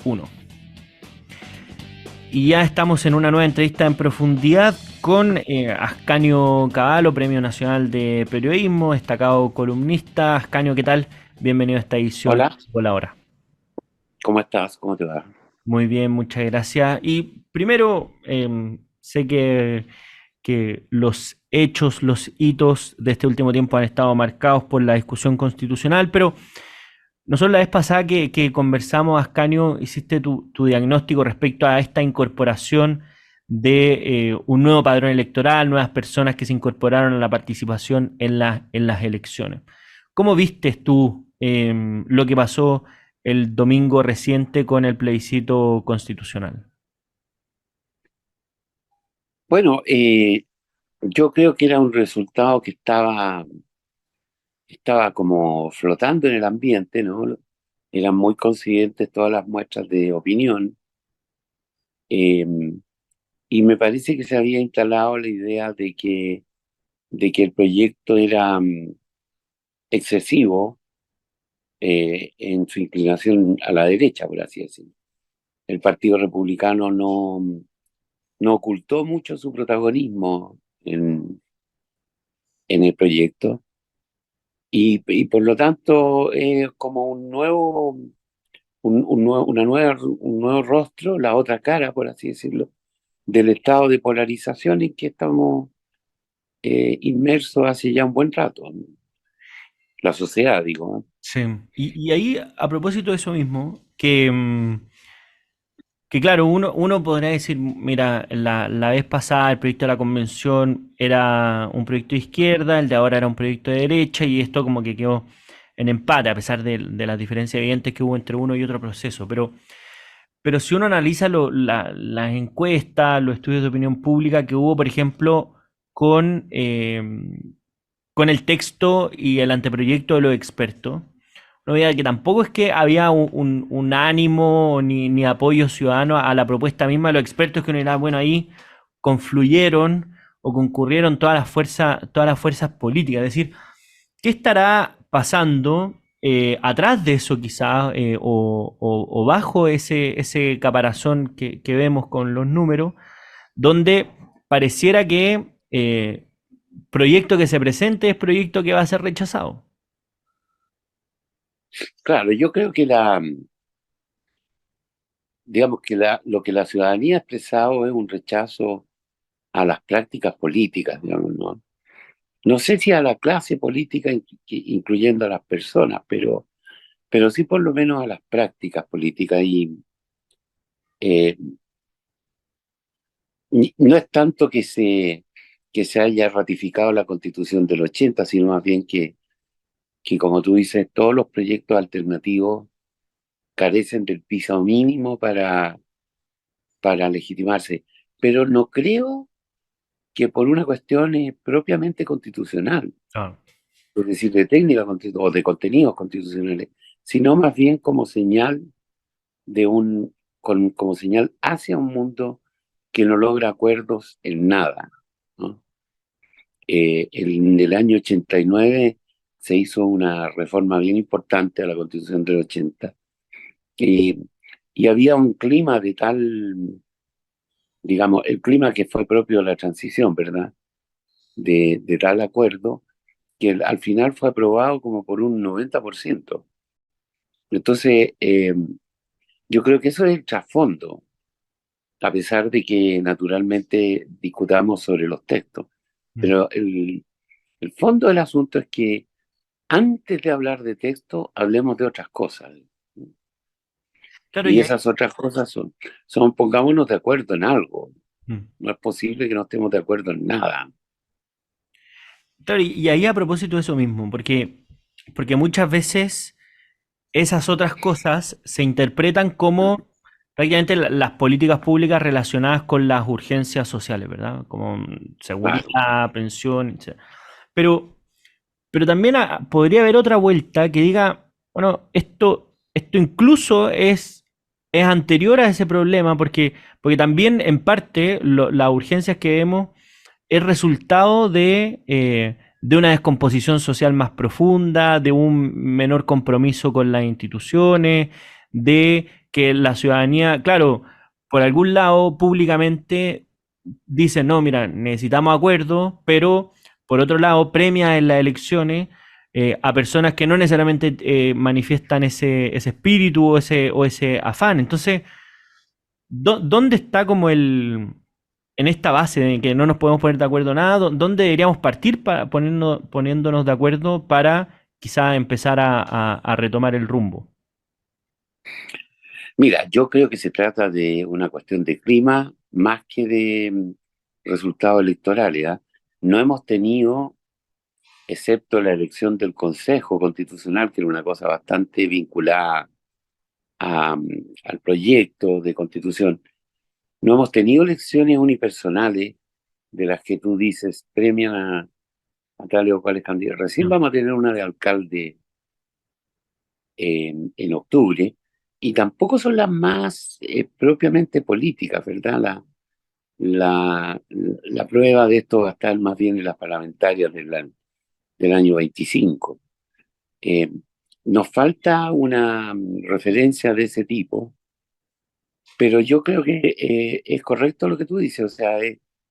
1. Y ya estamos en una nueva entrevista en profundidad con Ascanio Cavallo, Premio Nacional de Periodismo, destacado columnista. Ascanio, ¿qué tal? Bienvenido a esta edición Hola, de La Hora. ¿cómo estás? ¿Cómo te va? Muy bien, muchas gracias. Y primero, sé que los hechos, los hitos de este último tiempo han estado marcados por la discusión constitucional, pero nosotros la vez pasada que conversamos, Ascanio, hiciste tu diagnóstico respecto a esta incorporación de un nuevo padrón electoral, nuevas personas que se incorporaron a la participación en las elecciones. ¿Cómo vistes tú lo que pasó el domingo reciente con el plebiscito constitucional? Bueno, yo creo que era un resultado que estaba como flotando en el ambiente, ¿no? Eran muy coincidentes todas las muestras de opinión, eh, y me parece que se había instalado la idea de que el proyecto era excesivo en su inclinación a la derecha, por así decirlo. El Partido Republicano no ocultó mucho su protagonismo en el proyecto. Y por lo tanto, como un nuevo rostro, la otra cara, por así decirlo, del estado de polarización en que estamos inmersos hace ya un buen rato, ¿no? La sociedad, digo, ¿no? Sí. Y ahí, a propósito de eso mismo, que claro, uno podrá decir, mira, la vez pasada el proyecto de la convención era un proyecto de izquierda, el de ahora era un proyecto de derecha, y esto como que quedó en empate, a pesar de las diferencias evidentes que hubo entre uno y otro proceso. Pero si uno analiza las encuestas, los estudios de opinión pública que hubo, por ejemplo, con el texto y el anteproyecto de los expertos, no veía que tampoco es que había un ánimo ni apoyo ciudadano a la propuesta misma de los expertos, que uno dirá, bueno, ahí confluyeron o concurrieron todas las fuerzas políticas. Es decir, ¿qué estará pasando atrás de eso quizás o bajo ese caparazón que vemos con los números, donde pareciera que proyecto que se presente es proyecto que va a ser rechazado? Claro, yo creo que digamos que lo que la ciudadanía ha expresado es un rechazo a las prácticas políticas, digamos, ¿no? No sé si a la clase política, incluyendo a las personas, pero sí por lo menos a las prácticas políticas. Y eh, no es tanto que se haya ratificado la Constitución del 80, sino más bien que, como tú dices, todos los proyectos alternativos carecen del piso mínimo para legitimarse. Pero no creo que por una cuestión propiamente constitucional, Claro. es decir, de técnica o de contenidos constitucionales, sino más bien como señal como señal hacia un mundo que no logra acuerdos en nada, ¿no? En el año 89 se hizo una reforma bien importante a la Constitución del 80, y, y había un clima de tal, digamos, el clima que fue propio de la transición, ¿verdad? De tal acuerdo que al final fue aprobado como por un 90%. Entonces, yo creo que eso es el trasfondo, a pesar de que naturalmente discutamos sobre los textos. Mm. Pero el fondo del asunto es que antes de hablar de texto, hablemos de otras cosas. Claro, Y y ahí, esas otras cosas son pongámonos de acuerdo en algo. mm. No es posible que no estemos de acuerdo en nada. Claro, y ahí a propósito de eso mismo, porque muchas veces esas otras cosas se interpretan como prácticamente las políticas públicas relacionadas con las urgencias sociales, ¿verdad? Como Claro. seguridad, pensión, etc. Pero, pero también podría haber otra vuelta que diga, bueno, esto incluso es anterior a ese problema, porque también en parte las urgencias que vemos es resultado de una descomposición social más profunda, de un menor compromiso con las instituciones, de que la ciudadanía, claro, por algún lado públicamente dice, no, mira, necesitamos acuerdos, pero por otro lado premia en las elecciones a personas que no necesariamente manifiestan ese espíritu o ese afán. Entonces, ¿dónde está como en esta base de que no nos podemos poner de acuerdo en nada, dónde deberíamos partir para poniéndonos de acuerdo para quizá empezar a retomar el rumbo? Mira, yo creo que se trata de una cuestión de clima más que de resultados electorales, ¿ah? No hemos tenido, excepto la elección del Consejo Constitucional, que era una cosa bastante vinculada al proyecto de constitución, no hemos tenido elecciones unipersonales de las que tú dices premian a tal o cual candidato. Recién No. vamos a tener una de alcalde en octubre, y tampoco son las más propiamente políticas, ¿verdad? La prueba de esto va a estar más bien en las parlamentarias del año 25. Eh, Nos falta una referencia de ese tipo, pero yo creo que es correcto lo que tú dices, o sea,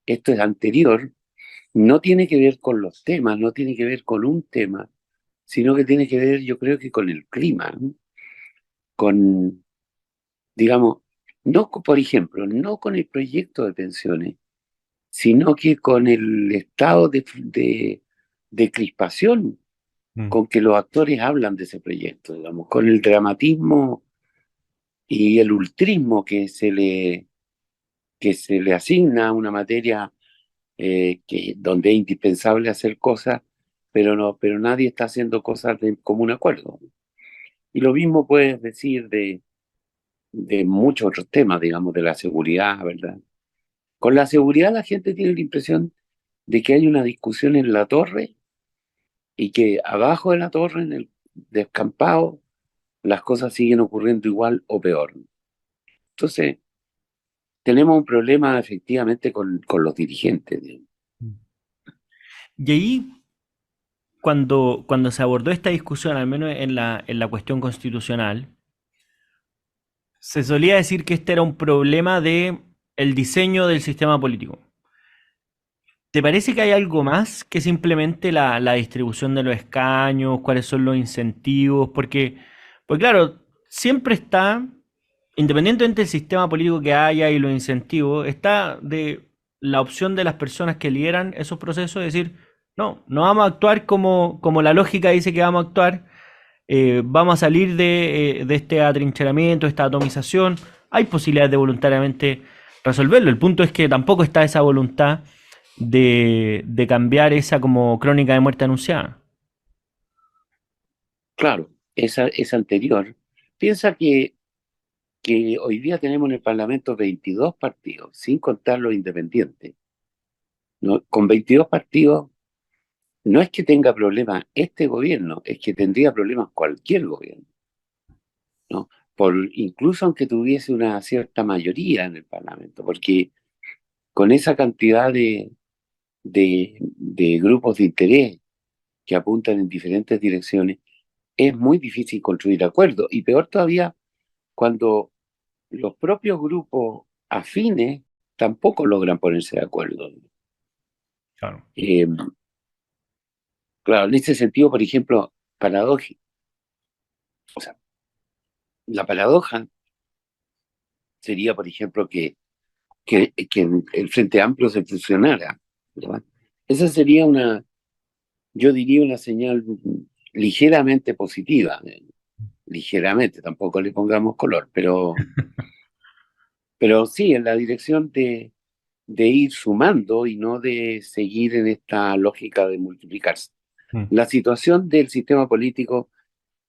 esto es anterior, no tiene que ver con los temas, no tiene que ver con un tema, sino que tiene que ver, yo creo que con el clima, ¿no? Con, digamos, no, por ejemplo, no con el proyecto de pensiones, sino que con el estado de crispación Mm. con que los actores hablan de ese proyecto, digamos, con el dramatismo y el ultrismo que se le asigna a una materia donde es indispensable hacer cosas, pero no, pero nadie está haciendo cosas de común acuerdo. Y lo mismo puedes decir de muchos otros temas, digamos, de la seguridad, ¿verdad? Con la seguridad la gente tiene la impresión de que hay una discusión en la torre y que abajo de la torre, en el descampado, las cosas siguen ocurriendo igual o peor. Entonces, tenemos un problema efectivamente con los dirigentes, digamos. Y ahí, cuando se abordó esta discusión, al menos en la cuestión constitucional, se solía decir que este era un problema de el diseño del sistema político. ¿Te parece que hay algo más que simplemente la distribución de los escaños? ¿Cuáles son los incentivos? Porque, pues claro, siempre está, independientemente del sistema político que haya y los incentivos, está de la opción de las personas que lideran esos procesos, de decir, no, no vamos a actuar como la lógica dice que vamos a actuar, vamos a salir de este atrincheramiento, esta atomización. Hay posibilidades de voluntariamente resolverlo. El punto es que tampoco está esa voluntad de cambiar esa como crónica de muerte anunciada. Claro, esa anterior. Piensa que hoy día tenemos en el Parlamento 22 partidos, sin contar los independientes, ¿no? Con 22 partidos, no es que tenga problemas este gobierno, es que tendría problemas cualquier gobierno, ¿no? Incluso aunque tuviese una cierta mayoría en el Parlamento, porque con esa cantidad de grupos de interés que apuntan en diferentes direcciones, es muy difícil construir acuerdos. Y peor todavía, cuando los propios grupos afines tampoco logran ponerse de acuerdo. Claro. Eh, claro, en ese sentido, por ejemplo, o sea, la paradoja sería, por ejemplo, que el Frente Amplio se fusionara, ¿verdad? Esa sería yo diría, una señal ligeramente positiva, ligeramente, tampoco le pongamos color, pero sí, en la dirección de ir sumando y no de seguir en esta lógica de multiplicarse. Mm. La situación del sistema político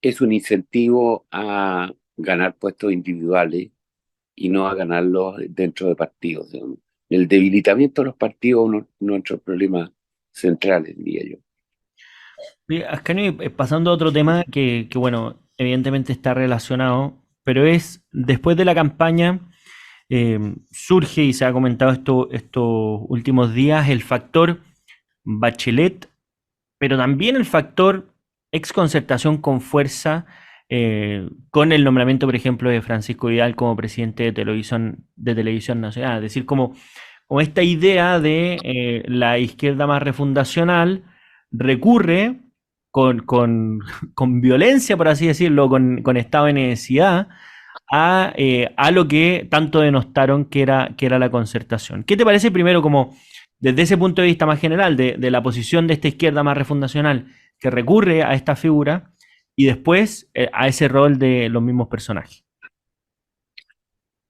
es un incentivo a ganar puestos individuales y no a ganarlos dentro de partidos, digamos. El debilitamiento de los partidos es uno de nuestros problemas centrales, diría yo. Oye, Ascanio, pasando a otro tema bueno, evidentemente está relacionado, pero es después de la campaña surge y se ha comentado estos últimos días el factor Bachelet, pero también el factor exconcertación con fuerza con el nombramiento, por ejemplo, de Francisco Vidal como presidente de Televisión Nacional. Es decir, como esta idea de la izquierda más refundacional recurre con violencia, por así decirlo, con estado de necesidad, a lo que tanto denostaron que era la concertación. ¿Qué te parece primero como desde ese punto de vista más general de la posición de esta izquierda más refundacional que recurre a esta figura y después a ese rol de los mismos personajes?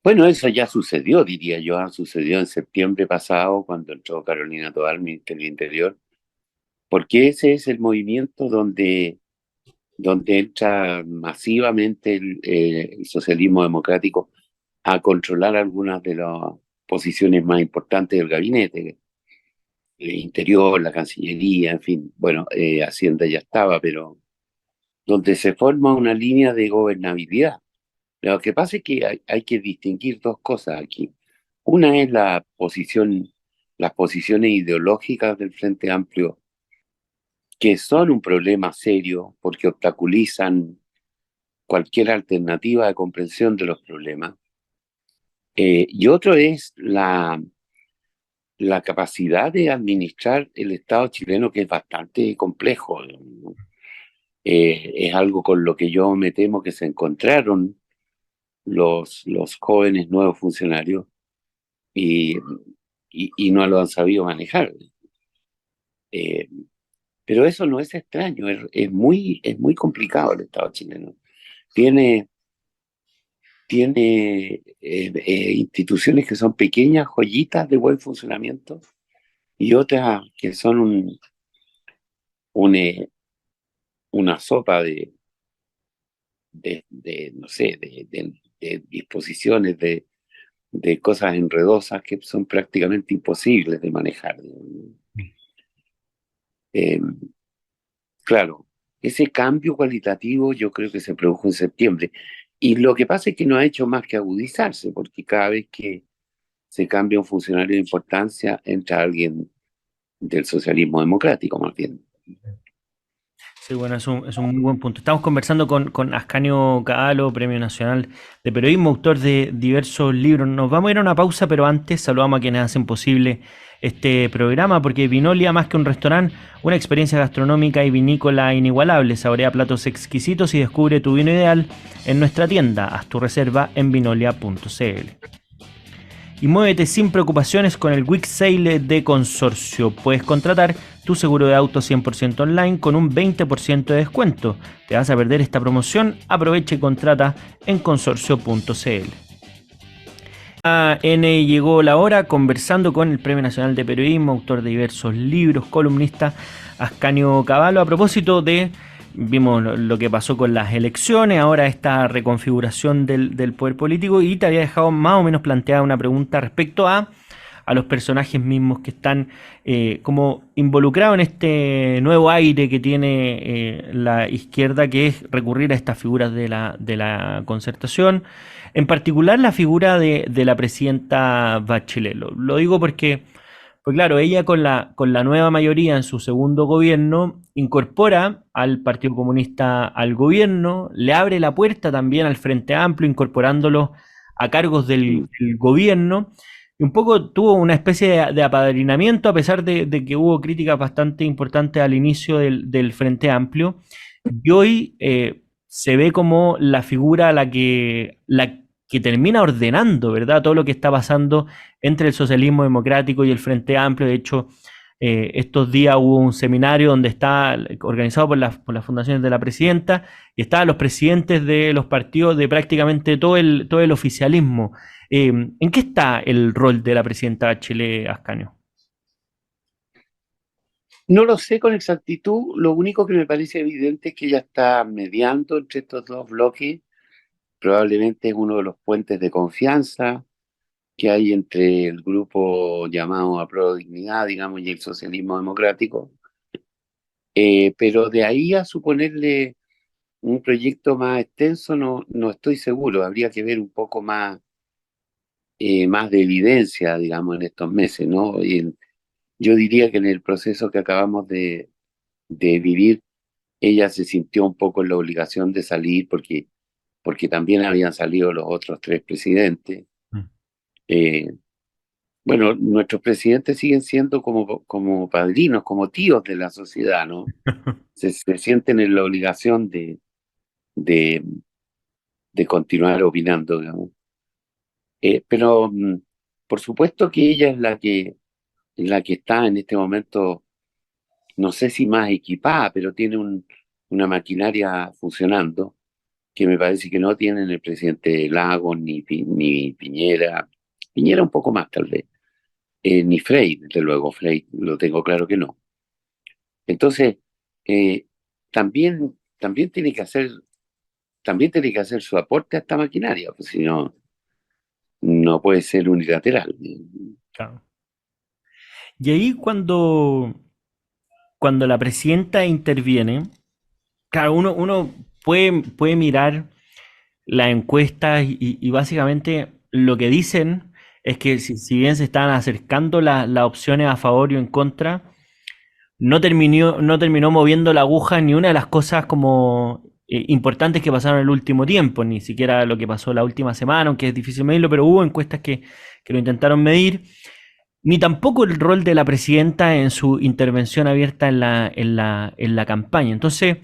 Bueno, eso ya sucedió, diría yo, sucedió en septiembre pasado cuando entró Carolina Toal, ministra del Interior, porque ese es el movimiento donde entra masivamente el socialismo democrático a controlar algunas de las posiciones más importantes del gabinete, el Interior, la Cancillería, en fin, bueno, Hacienda ya estaba, pero donde se forma una línea de gobernabilidad. Lo que pasa es que hay que distinguir dos cosas aquí. Una es las posiciones ideológicas del Frente Amplio, que son un problema serio porque obstaculizan cualquier alternativa de comprensión de los problemas. Y otro es la capacidad de administrar el Estado chileno, que es bastante complejo. Es algo con lo que yo me temo que se encontraron los jóvenes nuevos funcionarios y, y no lo han sabido manejar. Eh, pero eso no es extraño, es muy complicado el Estado chileno. Tiene, tiene instituciones que son pequeñas joyitas de buen funcionamiento y otras que son un, una sopa no sé, de disposiciones, de cosas enredosas que son prácticamente imposibles de manejar. Eh, claro, ese cambio cualitativo yo creo que se produjo en septiembre. Y lo que pasa es que no ha hecho más que agudizarse, porque cada vez que se cambia un funcionario de importancia, entra alguien del socialismo democrático, más bien. Sí, bueno, es un muy buen punto. Estamos conversando con Ascanio Cavallo, Premio Nacional de Periodismo, autor de diversos libros. Nos vamos a ir a una pausa, pero antes saludamos a quienes hacen posible este programa, porque Vinolia, más que un restaurante, una experiencia gastronómica y vinícola inigualable. Saborea platos exquisitos y descubre tu vino ideal en nuestra tienda. Haz tu reserva en vinolia.cl. Y muévete sin preocupaciones con el Quick Sale de Consorcio. Puedes contratar tu seguro de auto 100% online con un 20% de descuento. ¿Te vas a perder esta promoción? Aprovecha y contrata en consorcio.cl. A N llegó la hora conversando con el Premio Nacional de Periodismo, autor de diversos libros, columnista Ascanio Cavallo, a propósito de, vimos lo que pasó con las elecciones, ahora esta reconfiguración del poder político, y te había dejado más o menos planteada una pregunta respecto a los personajes mismos que están como involucrados en este nuevo aire que tiene la izquierda, que es recurrir a estas figuras de la concertación, en particular la figura de la presidenta Bachelet. Lo digo porque, pues claro, ella con la nueva mayoría en su segundo gobierno incorpora al Partido Comunista al gobierno, le abre la puerta también al Frente Amplio, incorporándolo a cargos del gobierno, y un poco tuvo una especie de apadrinamiento, a pesar de que hubo críticas bastante importantes al inicio del Frente Amplio, y hoy se ve como la figura la que termina ordenando, ¿verdad? Todo lo que está pasando entre el socialismo democrático y el Frente Amplio. De hecho, estos días hubo un seminario donde está organizado por las fundaciones de la presidenta y estaban los presidentes de los partidos de prácticamente todo el oficialismo. ¿En qué está el rol de la presidenta Bachelet, Ascanio? No lo sé con exactitud, lo único que me parece evidente es que ella está mediando entre estos dos bloques, probablemente es uno de los puentes de confianza que hay entre el grupo llamado Apruebo Dignidad, digamos, y el socialismo democrático. Pero de ahí a suponerle un proyecto más extenso no estoy seguro, habría que ver un poco más de evidencia, digamos, en estos meses, ¿no? Yo diría que en el proceso que acabamos de vivir, ella se sintió un poco en la obligación de salir porque también habían salido los otros tres presidentes. Mm. Eh, bueno, nuestros presidentes siguen siendo como padrinos, como tíos de la sociedad, ¿no? Se sienten en la obligación de, de continuar opinando, digamos. Pero por supuesto que ella es la que está en este momento, no sé si más equipada, pero tiene una maquinaria funcionando que me parece que no tienen el presidente Lagos ni Piñera. Piñera un poco más, tal vez. Ni Frei, desde luego, Frei, lo tengo claro que no. Entonces, eh, también tiene que hacer su aporte a esta maquinaria, pues si no, no puede ser unilateral. Claro. Y ahí cuando la presidenta interviene, claro, uno puede mirar las encuestas y básicamente lo que dicen es que si bien se están acercando las opciones a favor y en contra, no terminó moviendo la aguja ni una de las cosas como importantes que pasaron en el último tiempo, ni siquiera lo que pasó la última semana, aunque es difícil medirlo, pero hubo encuestas que lo intentaron medir, ni tampoco el rol de la presidenta en su intervención abierta en la campaña. Entonces,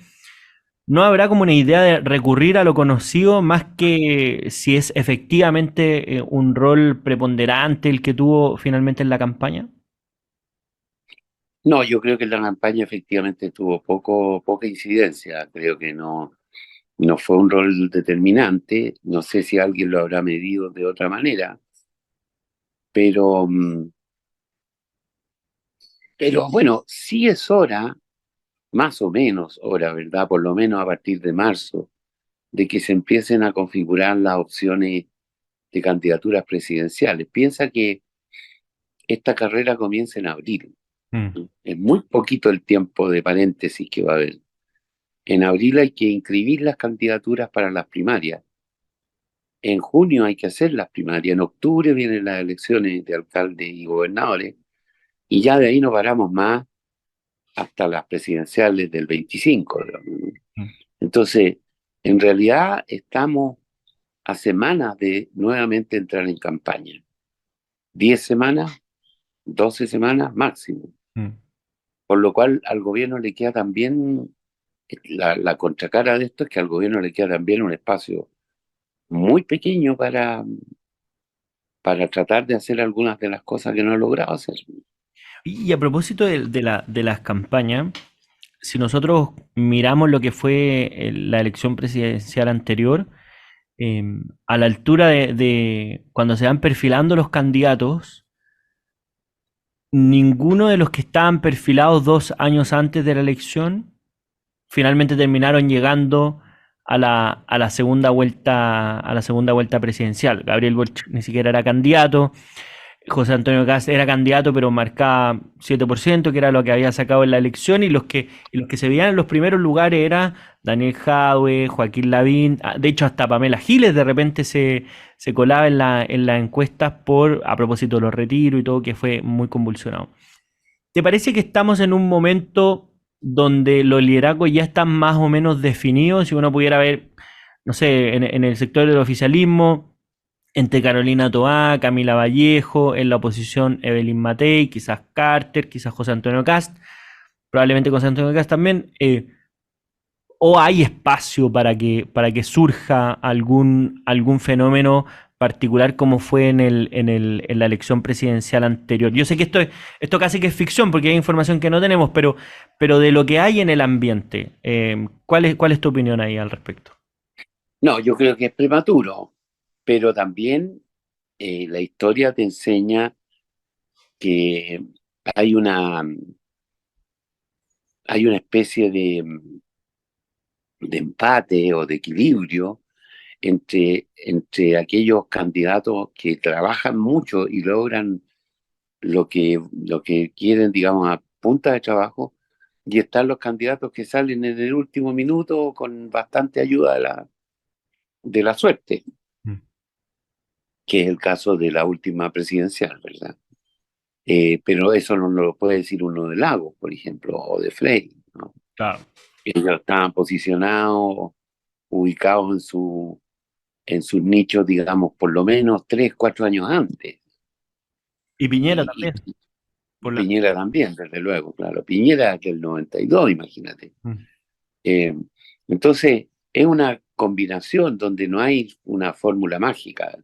no habrá como una idea de recurrir a lo conocido más que si es efectivamente un rol preponderante el que tuvo finalmente en la campaña. No, yo creo que la campaña efectivamente tuvo poca incidencia. Creo que no fue un rol determinante. No sé si alguien lo habrá medido de otra manera, pero, pero bueno, sí es hora, más o menos hora, ¿verdad? Por lo menos a partir de marzo, de que se empiecen a configurar las opciones de candidaturas presidenciales. Piensa que esta carrera comienza en abril. Mm. ¿No? Es muy poquito el tiempo de paréntesis que va a haber. En abril hay que inscribir las candidaturas para las primarias. En junio hay que hacer las primarias. En octubre vienen las elecciones de alcaldes y gobernadores. Y ya de ahí no paramos más hasta las presidenciales del 25. Digamos. Mm. Entonces, en realidad estamos a semanas de nuevamente entrar en campaña. 10 semanas, 12 semanas máximo. Mm. Por lo cual al gobierno le queda también, la contracara de esto es que al gobierno le queda también un espacio muy pequeño para tratar de hacer algunas de las cosas que no ha logrado hacer. Y a propósito de las campañas, si nosotros miramos lo que fue la elección presidencial anterior, eh, a la altura de cuando se van perfilando los candidatos, ninguno de los que estaban perfilados 2 años antes de la elección finalmente terminaron llegando a la segunda vuelta presidencial. Gabriel Boric ni siquiera era candidato. José Antonio Cast era candidato, pero marcaba 7%, que era lo que había sacado en la elección, y los que se veían en los primeros lugares era Daniel Jadwe, Joaquín Lavín, de hecho hasta Pamela Giles de repente se colaba en las encuestas a propósito de los retiros y todo, que fue muy convulsionado. ¿Te parece que estamos en un momento donde los liderazgos ya están más o menos definidos? Si uno pudiera ver, no sé, en el sector del oficialismo, entre Carolina Toá, Camila Vallejo, en la oposición Evelyn Matei, quizás Carter, quizás José Antonio Cast, probablemente José Antonio Cast también, o hay espacio para que surja algún fenómeno particular como fue en la elección presidencial anterior. Yo sé que esto casi que es ficción porque hay información que no tenemos, pero de lo que hay en el ambiente, ¿cuál es tu opinión ahí al respecto? No, yo creo que es prematuro, pero también la historia te enseña que hay una, hay una especie de empate o de equilibrio entre aquellos candidatos que trabajan mucho y logran lo que quieren, digamos, a punta de trabajo, y están los candidatos que salen en el último minuto con bastante ayuda de la suerte, Mm. que es el caso de la última presidencial, ¿verdad? Pero eso no lo puede decir uno de Lagos, por ejemplo, o de Frey, ¿no? Claro. Ellos estaban posicionados, ubicados en sus nichos, digamos, por lo menos 3, 4 años antes. Y Piñera Y, también, y por la... Piñera también, desde luego, claro. Piñera del 92, imagínate. Mm. Eh, entonces, es una combinación donde no hay una fórmula mágica.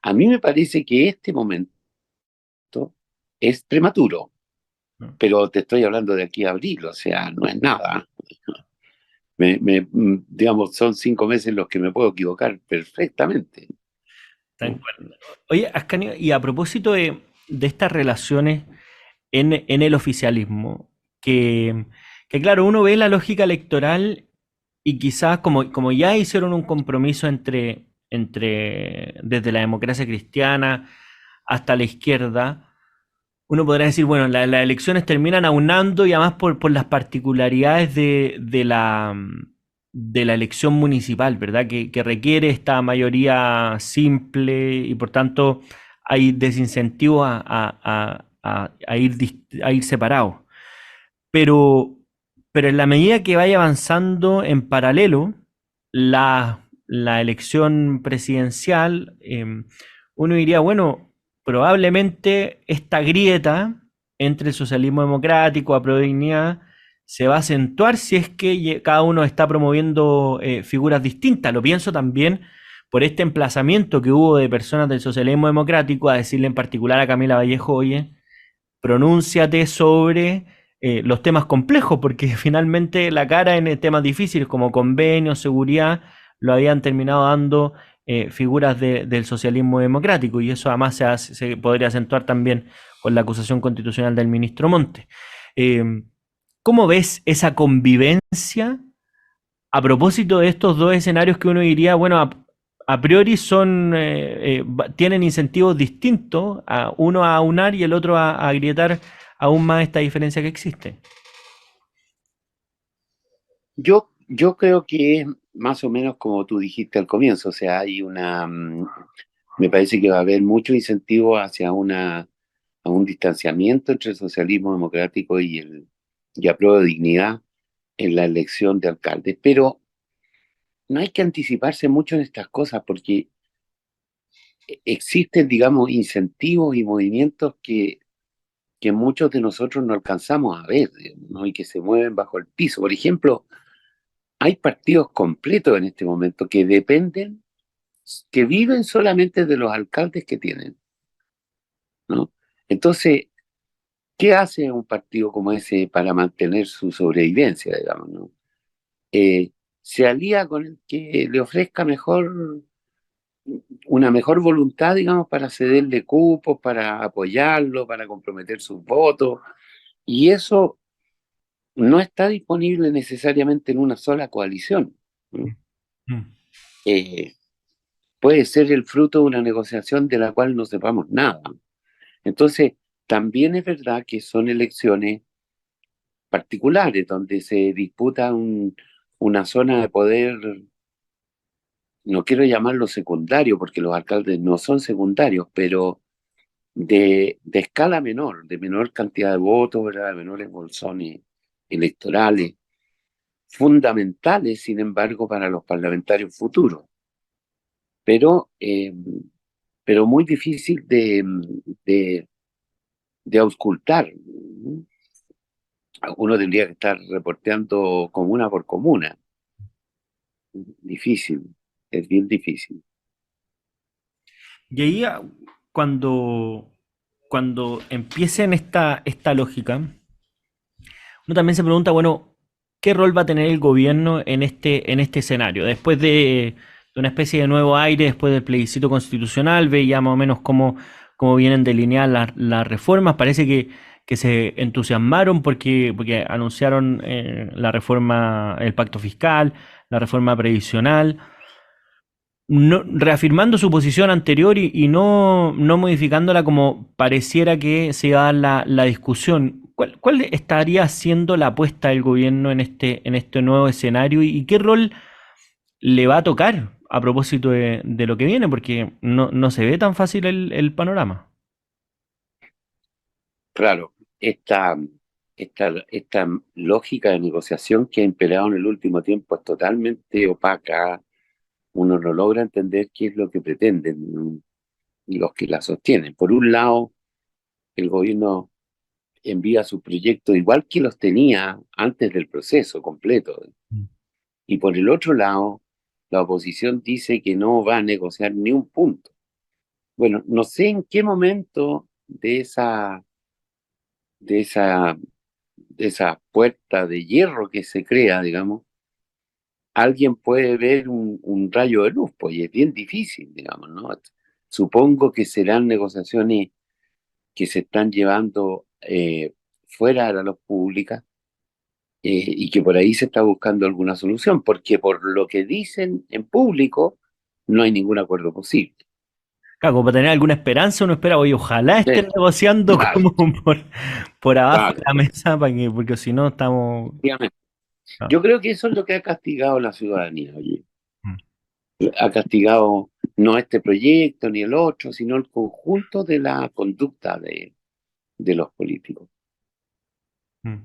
A mí me parece que este momento es prematuro, Mm. pero te estoy hablando de aquí a abril, o sea, no es nada. Digamos, son 5 meses en los que me puedo equivocar perfectamente, Tal ¿no? cual. Oye, Ascanio, y a propósito de estas relaciones en el oficialismo, que claro, uno ve la lógica electoral y quizás como ya hicieron un compromiso desde la democracia cristiana hasta la izquierda, uno podrá decir, bueno, las elecciones terminan aunando y además por las particularidades de la elección municipal, ¿verdad? Que requiere esta mayoría simple y por tanto hay desincentivos a ir separados. Pero, pero en la medida que vaya avanzando en paralelo la elección presidencial, uno diría, bueno, probablemente esta grieta entre el socialismo democrático, a dignidad, se va a acentuar si es que cada uno está promoviendo figuras distintas. Lo pienso también por este emplazamiento que hubo de personas del socialismo democrático a decirle en particular a Camila Vallejo, oye, pronúnciate sobre los temas complejos, porque finalmente la cara en temas difíciles como convenios, seguridad, lo habían terminado dando figuras del socialismo democrático, y eso además se podría acentuar también con la acusación constitucional del ministro Monte. Eh, ¿Cómo ves esa convivencia a propósito de estos dos escenarios que uno diría, bueno, a priori tienen incentivos distintos, uno a aunar y el otro a agrietar aún más esta diferencia que existe? Yo creo que es más o menos como tú dijiste al comienzo, o sea, me parece que va a haber mucho incentivo hacia a un distanciamiento entre el socialismo democrático y apruebo de dignidad en la elección de alcaldes, pero no hay que anticiparse mucho en estas cosas porque existen, digamos, incentivos y movimientos que muchos de nosotros no alcanzamos a ver, digamos, ¿no? Y que se mueven bajo el piso. Por ejemplo, hay partidos completos en este momento que dependen, que viven solamente de los alcaldes que tienen, ¿no? Entonces, ¿qué hace un partido como ese para mantener su sobrevivencia, digamos, ¿no? Eh, Se alía con el que le ofrezca una mejor voluntad, digamos, para cederle cupos, para apoyarlo, para comprometer sus votos, y eso no está disponible necesariamente en una sola coalición, ¿no? Mm. Eh, Puede ser el fruto de una negociación de la cual no sepamos nada. Entonces, también es verdad que son elecciones particulares donde se disputa una zona de poder, no quiero llamarlo secundario porque los alcaldes no son secundarios, pero de escala menor, de menor cantidad de votos, ¿verdad? De menores bolsones electorales, fundamentales, sin embargo, para los parlamentarios futuros, pero, eh, pero muy difícil de, de auscultar. Uno tendría que estar reporteando comuna por comuna. Difícil, es bien difícil. Y ahí, cuando, cuando empiecen esta lógica, uno también se pregunta, bueno, ¿qué rol va a tener el gobierno en este escenario? Después de una especie de nuevo aire, después del plebiscito constitucional, ve ya más o menos cómo vienen delineadas las reformas. Parece que se entusiasmaron porque anunciaron la reforma, el pacto fiscal, la reforma previsional, reafirmando su posición anterior y no modificándola como pareciera que se iba a dar la discusión. ¿Cuál estaría siendo la apuesta del gobierno en este nuevo escenario y qué rol le va a tocar a propósito de lo que viene? Porque no se ve tan fácil el panorama. Claro, esta, esta lógica de negociación que ha imperado en el último tiempo es totalmente opaca. Uno no logra entender qué es lo que pretenden los que la sostienen. Por un lado, el gobierno envía sus proyectos igual que los tenía antes del proceso completo. Y por el otro lado, la oposición dice que no va a negociar ni un punto. Bueno, no sé en qué momento de esa, de esa puerta de hierro que se crea, digamos, alguien puede ver un rayo de luz, pues y es bien difícil, digamos, ¿no? Supongo que serán negociaciones que se están llevando fuera de la luz pública, y que por ahí se está buscando alguna solución, porque por lo que dicen en público no hay ningún acuerdo posible. Claro, como para tener alguna esperanza, uno espera, oye, ojalá Sí, estén negociando claro, como por abajo de claro, la mesa, porque si no estamos... efectivamente. Ah, Yo creo que eso es lo que ha castigado a la ciudadanía, oye. mm, Ha castigado no este proyecto ni el otro, sino el conjunto de la conducta de los políticos. mm.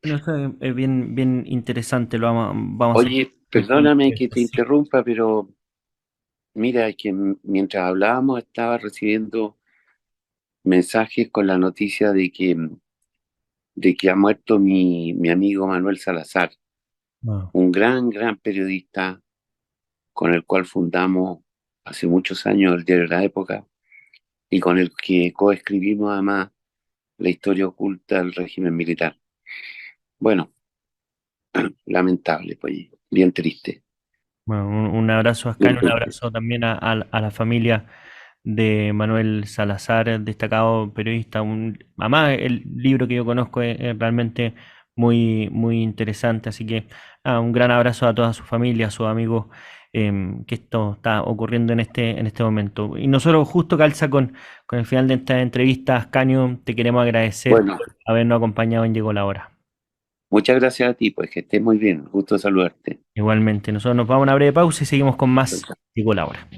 Bueno, eso es bien, bien interesante, lo vamos a seguir Oye, perdóname profundamente. que te Sí. interrumpa, pero mira, es que mientras hablábamos estaba recibiendo mensajes con la noticia de que ha muerto mi amigo Manuel Salazar, Ah, un gran, gran periodista con el cual fundamos hace muchos años el diario La Época y con el que coescribimos además la historia oculta del régimen militar. Bueno, lamentable, pues, bien triste. bueno, un abrazo a Bien Ascan, un triste. abrazo también a la familia de Manuel Salazar, destacado periodista. Además, el libro que yo conozco es realmente muy, muy interesante, así que un gran abrazo a toda su familia, a sus amigos, que esto está ocurriendo en este momento. Y nosotros justo calza con el final de esta entrevista, Ascanio, te queremos agradecer Bueno, por habernos acompañado en Llegó la Hora. muchas gracias a ti, pues que estés muy bien. Gusto saludarte. Igualmente, nosotros nos vamos a una breve pausa y seguimos con Chao, más chao. Llegó la Hora.